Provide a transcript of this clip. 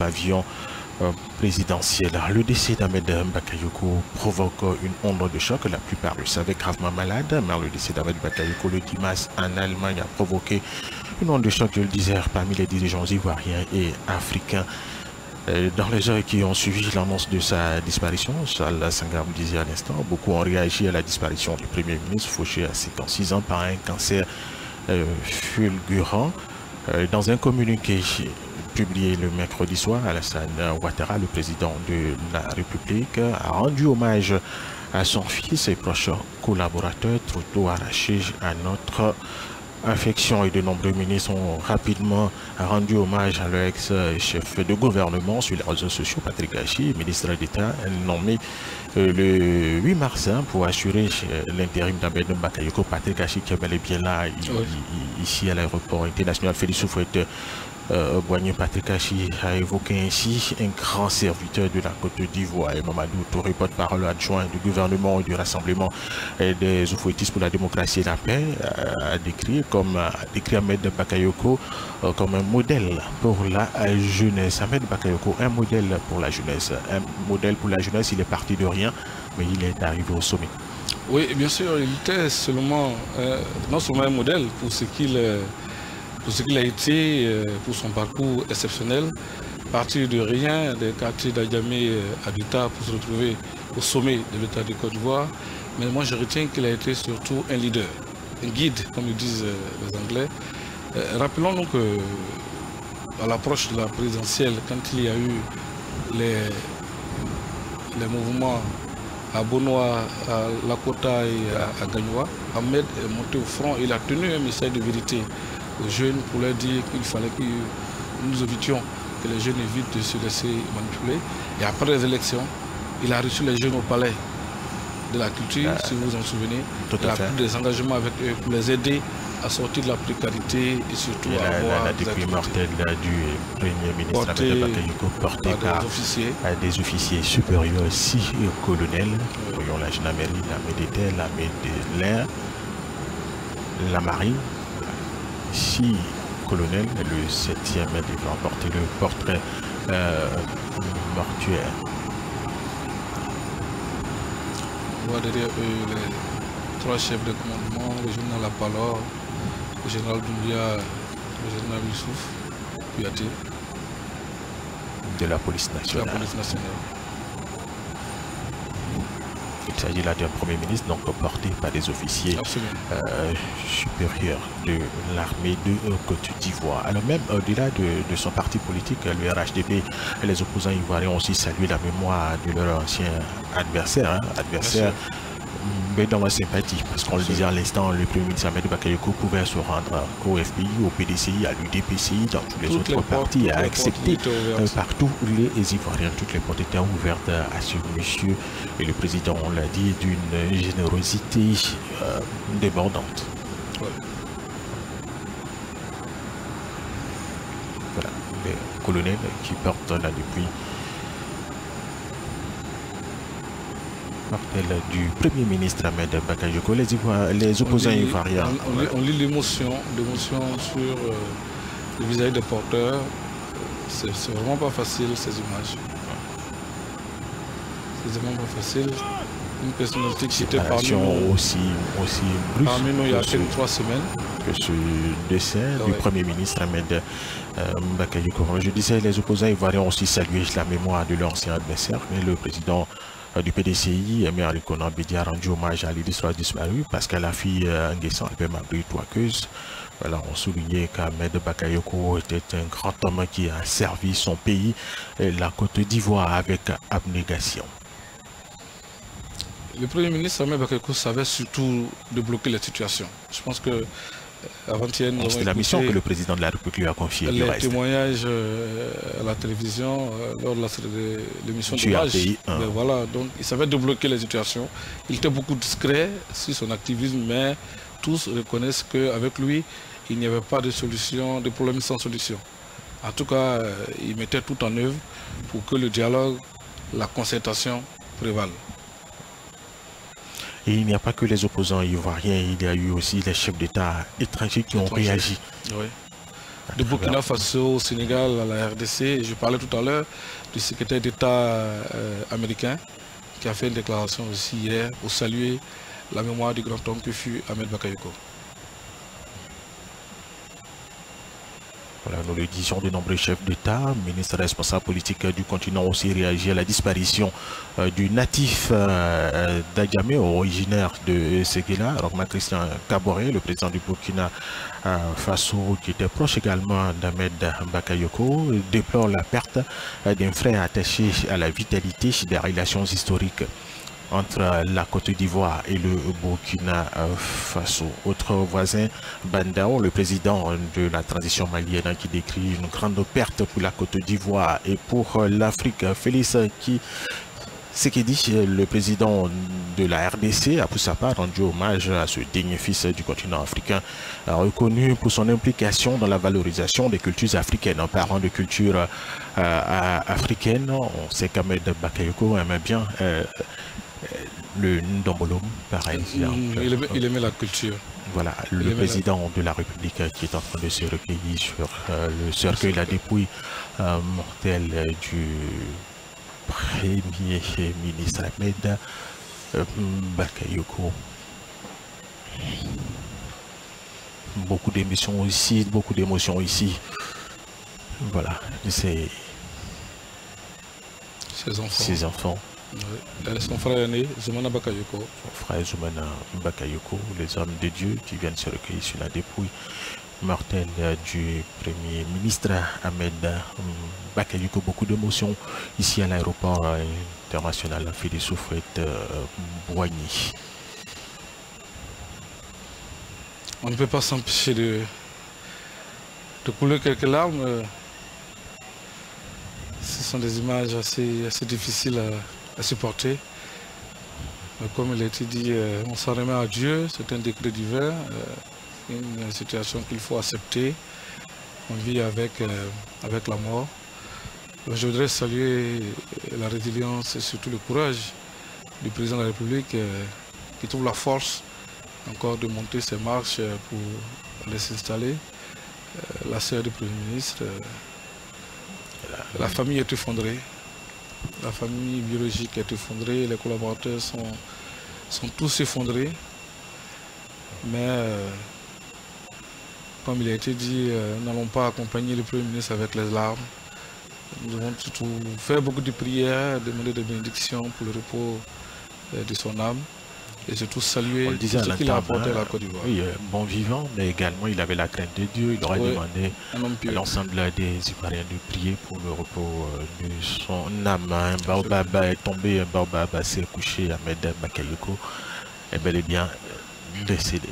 pavillon présidentiel. Le décès d'Ahmed Bakayoko provoque une onde de choc. La plupart le savaient gravement malade, mais le décès d'Ahmed Bakayoko le dimanche en Allemagne a provoqué une onde de choc, je le disais, parmi les dirigeants ivoiriens et africains. Dans les heures qui ont suivi l'annonce de sa disparition, Charles Sangam disait à l'instant, beaucoup ont réagi à la disparition du Premier ministre fauché à 56 ans par un cancer fulgurant. Dans un communiqué publié le mercredi soir, Alassane Ouattara, le président de la République, a rendu hommage à son fils et proches collaborateurs, trop tôt arrachés à notre affection, et de nombreux ministres ont rapidement rendu hommage à leur ex-chef de gouvernement sur les réseaux sociaux. Patrick Achi, ministre d'État, nommé le 8 mars pour assurer l'intérim d'Ahmed Bakayoko. Patrick Achi qui est bel et bien là, ici à l'aéroport international Félix Houphouët Boigny. Patrick Achi a évoqué ainsi un grand serviteur de la Côte d'Ivoire, Mamadou Touré, porte-parole adjoint du gouvernement et du rassemblement des Oufouettistes pour la démocratie et la paix, a décrit Ahmed Bakayoko comme un modèle pour la jeunesse. Ahmed Bakayoko, un modèle pour la jeunesse. Un modèle pour la jeunesse, il est parti de rien, mais il est arrivé au sommet. Oui, bien sûr, il était seulement, non seulement un modèle pour ce qu'il a été, pour son parcours exceptionnel, partir de rien, des quartiers d'Adjamé à Duta pour se retrouver au sommet de l'État de Côte d'Ivoire. Mais moi je retiens qu'il a été surtout un leader, un guide, comme le disent les Anglais. Rappelons-nous qu'à l'approche de la présidentielle, quand il y a eu les mouvements à Bonoa, à Lakota et à Gagnoua, Ahmed est monté au front. Il a tenu un message de vérité aux jeunes pour leur dire qu'il fallait que nous évitions que les jeunes évitent de se laisser manipuler. Et après les élections, il a reçu les jeunes au palais de la culture, si vous vous en souvenez. Il a pris des engagements avec eux pour les aider à sortir de la précarité et surtout à avoir la dépouille mortelle du Premier ministre Ahmed Bakayoko portée par des officiers supérieurs, 6 colonels, voyons la gendarmerie, la militaire, la l'air, la marine, 6 colonels, le 7e devant porter le portrait mortuaire. On voit derrière eux les 3 chefs de commandement, le général Apalor, le général Doumbia, le général Youssouf Kouyaté. De la police nationale. Il s'agit là d'un Premier ministre donc porté par des officiers supérieurs de l'armée de Côte d'Ivoire. Alors même au-delà de son parti politique, le RHDP, les opposants ivoiriens ont aussi salué la mémoire de leur ancien adversaire, mais dans la sympathie, parce qu'on le disait à l'instant, le Premier ministre Ahmed Bakayoko pouvait se rendre au FPI, au PDCI, à l'UDPCI, dans tous les autres partis, à accepter partout les Ivoiriens. Toutes les portes étaient ouvertes à ce monsieur, et le président, on l'a dit, d'une générosité débordante. Ouais. Voilà, les colonels qui portent là depuis du Premier ministre Ahmed Bakayoko, les opposants ivoiriens. On lit l'émotion sur le visage des porteurs. C'est vraiment pas facile ces images. C'est vraiment pas facile. Une personnalité qui était parmi nous aussi brusque il y a quelques 3 semaines. Que ce décès du Premier ministre Ahmed Bakayoko. Je disais, les opposants ivoiriens ont aussi salué la mémoire de l'ancien adversaire, mais le président du PDCI, Aimé Konan Bédi, a rendu hommage à l'illustre disparu parce qu'à la fille Nguessan Albert Touakeuse. Voilà, on soulignait qu'Ahmed Bakayoko était un grand homme qui a servi son pays, la Côte d'Ivoire, avec abnégation. Le Premier ministre Ahmed Bakayoko savait surtout débloquer la situation. Je pense que avant-hier, c'est la mission que le président de la République lui a confiée. Les témoignages à la télévision lors de l'émission d'hommage. Voilà, donc il savait débloquer la situation. Il était beaucoup discret sur son activisme, mais tous reconnaissent qu'avec lui, il n'y avait pas de solution, de problème sans solution. En tout cas, il mettait tout en œuvre pour que le dialogue, la concertation prévalent. Et il n'y a pas que les opposants ivoiriens, il y a eu aussi les chefs d'État étrangers qui ont réagi. Oui. de Burkina Faso au Sénégal à la RDC. Je parlais tout à l'heure du secrétaire d'État américain qui a fait une déclaration aussi hier pour saluer la mémoire du grand homme que fut Ahmed Bakayoko. Voilà, nous le disions, de nombreux chefs d'État, ministres responsables politiques du continent aussi réagi à la disparition du natif d'Adjamé, originaire de Séguéla, Rochma Christian Kaboré, le président du Burkina Faso, qui était proche également d'Ahmed Bakayoko, déplore la perte d'un frère attaché à la vitalité des relations historiques entre la Côte d'Ivoire et le Burkina Faso. Autre voisin, Bandao, le président de la transition malienne, qui décrit une grande perte pour la Côte d'Ivoire et pour l'Afrique. Félix Sekedi, le président de la RDC, a pour sa part rendu hommage à ce digne fils du continent africain, reconnu pour son implication dans la valorisation des cultures africaines. En parlant de culture africaine, on sait qu'Ahmed Bakayoko aimait bien le Ndombolom, par exemple. Il aimait la culture. Voilà, le président de la République qui est en train de se recueillir sur le cercueil, la dépouille mortelle du Premier ministre Ahmed Bakayoko. Beaucoup d'émotions ici, Voilà, c'est ses enfants. Oui. Son frère aîné, Zoumana Bakayoko. Son frère Zoumana Bakayoko, les hommes de Dieu qui viennent se recueillir sur la dépouille mortelle du Premier ministre Ahmed Bakayoko. Beaucoup d'émotions ici à l'aéroport international Félix Houphouët-Boigny. On ne peut pas s'empêcher de couler quelques larmes. Ce sont des images assez difficiles à supporter. Mais comme il a été dit, on s'en remet à Dieu, c'est un décret divin, une situation qu'il faut accepter. On vit avec la mort. Je voudrais saluer la résilience et surtout le courage du président de la République qui trouve la force encore de monter ses marches pour aller s'installer. La sœur du Premier ministre, la famille est effondrée. La famille biologique est effondrée, les collaborateurs sont tous effondrés. Mais comme il a été dit, nous n'allons pas accompagner le Premier ministre avec les larmes. Nous devons surtout faire beaucoup de prières, demander des bénédictions pour le repos de son âme. Et surtout saluer ce qu'il a apporté à la Côte d'Ivoire. Oui, bon vivant, mais également il avait la crainte de Dieu. Il aurait demandé à l'ensemble des Ivoiriens de prier pour le repos de son âme. Un baobab est tombé, un baobab s'est couché, Ahmed Bakayoko est bel et bien décédé.